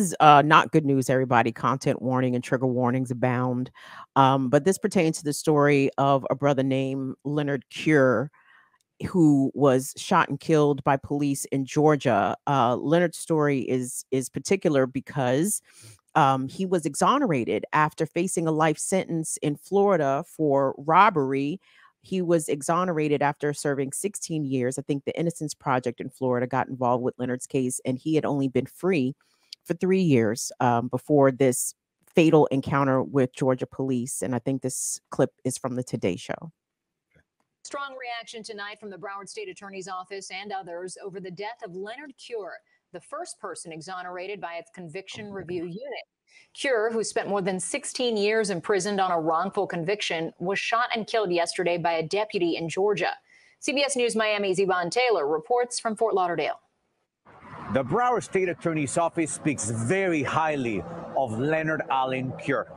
is not good news, everybody. Content warning and trigger warnings abound. But this pertains to the story of a brother named Leonard Cure, who was shot and killed by police in Georgia. Leonard's story is particular because he was exonerated after facing a life sentence in Florida for robbery. He was exonerated after serving 16 years. I think the Innocence Project in Florida got involved with Leonard's case, and he had only been free for 3 years before this fatal encounter with Georgia police. And I think this clip is from the Today Show. Strong reaction tonight from the Broward State Attorney's Office and others over the death of Leonard Cure, the first person exonerated by its conviction review unit. Cure, who spent more than 16 years imprisoned on a wrongful conviction, was shot and killed yesterday by a deputy in Georgia. CBS News Miami's Yvonne Taylor reports from Fort Lauderdale. The Broward State Attorney's Office speaks very highly of Leonard Allen Cure.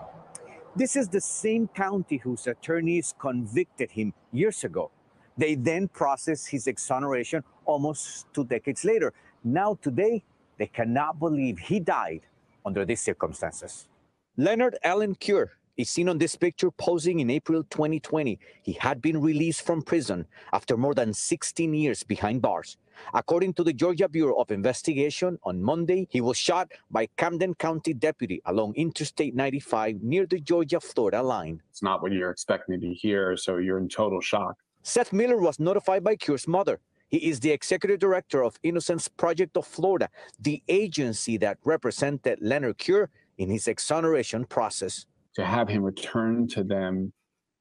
This is the same county whose attorneys convicted him years ago. They then processed his exoneration almost 2 decades later. Now today, they cannot believe he died under these circumstances. Leonard Allen Cure is seen on this picture posing in April 2020. He had been released from prison after more than 16 years behind bars. According to the Georgia Bureau of Investigation, on Monday, he was shot by Camden County deputy along Interstate 95 near the Georgia-Florida line. It's not what you're expecting to hear, so you're in total shock. Seth Miller was notified by Cure's mother. He is the executive director of Innocence Project of Florida, the agency that represented Leonard Cure in his exoneration process. To have him return to them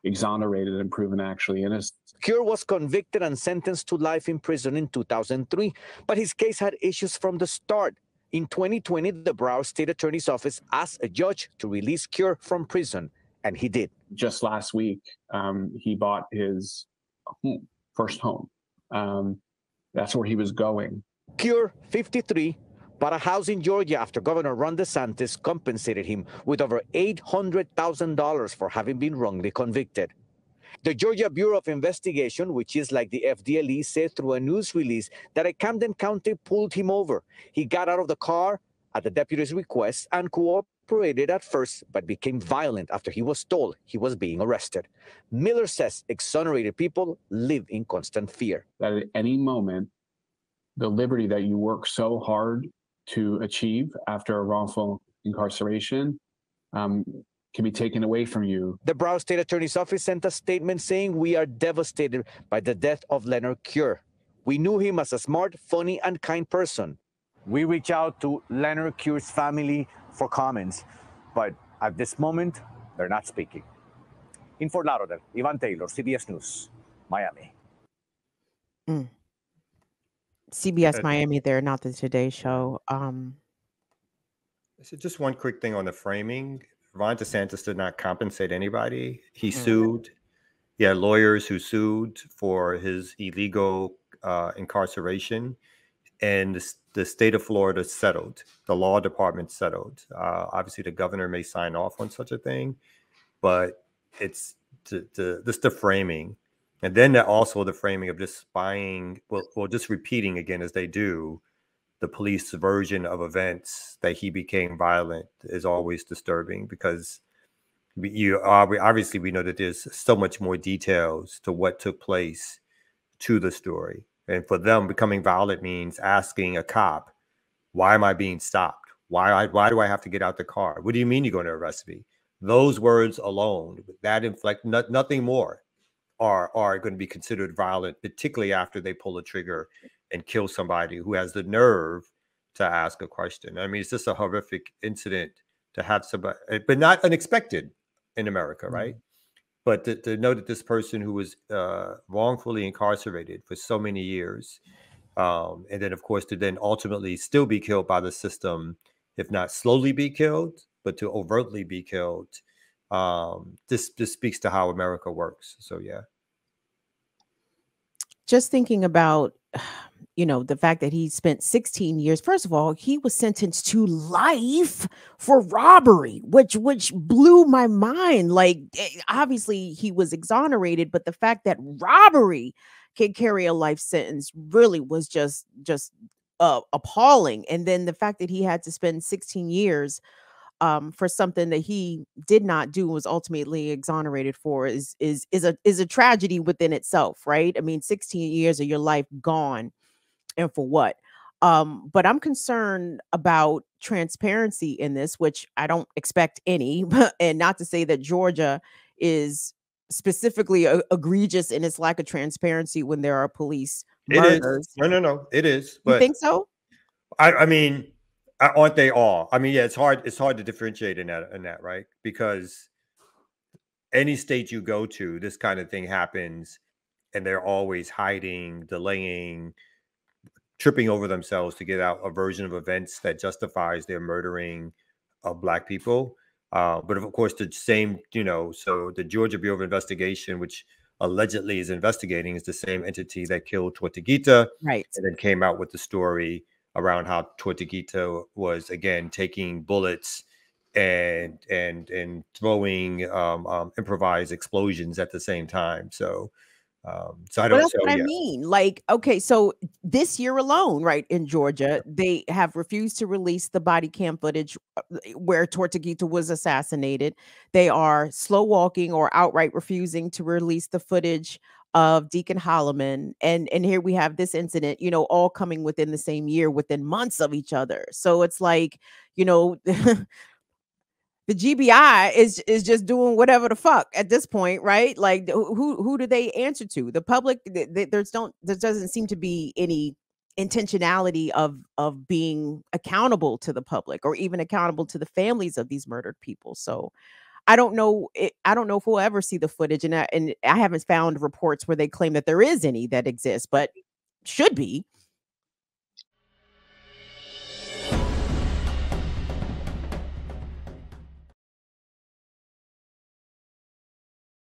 exonerated and proven actually innocent. Cure was convicted and sentenced to life in prison in 2003, but his case had issues from the start. In 2020, the Broward State Attorney's Office asked a judge to release Cure from prison, and he did. Just last week, he bought his first home. That's where he was going. Cure, 53, bought a house in Georgia after Governor Ron DeSantis compensated him with over $800,000 for having been wrongly convicted. The Georgia Bureau of Investigation, which is like the FDLE, said through a news release that a Camden County pulled him over. He got out of the car at the deputy's request and cooperated at first, but became violent after he was told he was being arrested. Miller says exonerated people live in constant fear. That at any moment, the liberty that you work so hard to achieve after a wrongful incarceration can be taken away from you. The Broward State Attorney's Office sent a statement saying, "We are devastated by the death of Leonard Cure. We knew him as a smart, funny, and kind person." We reach out to Leonard Cure's family for comments, but at this moment, they're not speaking. In Fort Lauderdale, Yvonne Taylor, CBS News, Miami. CBS Miami there, not the Today Show. So just one quick thing on the framing. Ron DeSantis did not compensate anybody. He sued. He had lawyers who sued for his illegal incarceration. And the state of Florida settled. The law department settled. Obviously, the governor may sign off on such a thing, but it's the framing. And then also the framing of just spying, well, just repeating again as they do, the police version of events that he became violent is always disturbing because obviously we know that there's so much more details to what took place to the story. And for them, becoming violent means asking a cop, why am I being stopped? Why do I have to get out the car? What do you mean you're going to arrest me? Those words alone, that inflect, nothing more, are going to be considered violent, particularly after they pull a trigger and kill somebody who has the nerve to ask a question. I mean, it's just a horrific incident to have somebody, but not unexpected in America, right? But to know that this person who was wrongfully incarcerated for so many years, and then, of course, to then ultimately still be killed by the system, if not slowly be killed, but to overtly be killed, this speaks to how America works. So, yeah. Just thinking about, the fact that he spent 16 years. First of all, he was sentenced to life for robbery, which blew my mind. Like, obviously he was exonerated, but the fact that robbery can carry a life sentence really was just appalling. And then the fact that he had to spend 16 years for something that he did not do, was ultimately exonerated for, is a tragedy within itself, right? I mean, 16 years of your life gone, and for what? But I'm concerned about transparency in this, which I don't expect any, and not to say that Georgia is specifically egregious in its lack of transparency when there are police It is. murders. No, it is. You But think so? I mean, aren't they all? I mean, yeah, it's hard to differentiate in that, right? Because any state you go to, this kind of thing happens, and they're always hiding, delaying, tripping over themselves to get out a version of events that justifies their murdering of Black people. But of course, the same, so the Georgia Bureau of Investigation, which allegedly is investigating, is the same entity that killed Tortuguita, Right. and then came out with the story around how Tortuguita was, again, taking bullets and throwing improvised explosions at the same time. So I Well, don't. that's So what I yeah, mean. Like, okay, so this year alone, right, in Georgia, they have refused to release the body cam footage where Tortuguita was assassinated. They are slow walking or outright refusing to release the footage of Deacon Holloman. And here we have this incident, all coming within the same year, within months of each other. So it's like, the GBI is just doing whatever the fuck at this point, right? Like, who do they answer to? The public? There doesn't seem to be any intentionality of being accountable to the public, or even accountable to the families of these murdered people. So I don't know. I don't know if we'll ever see the footage, and I haven't found reports where they claim that there is any that exists, but should be.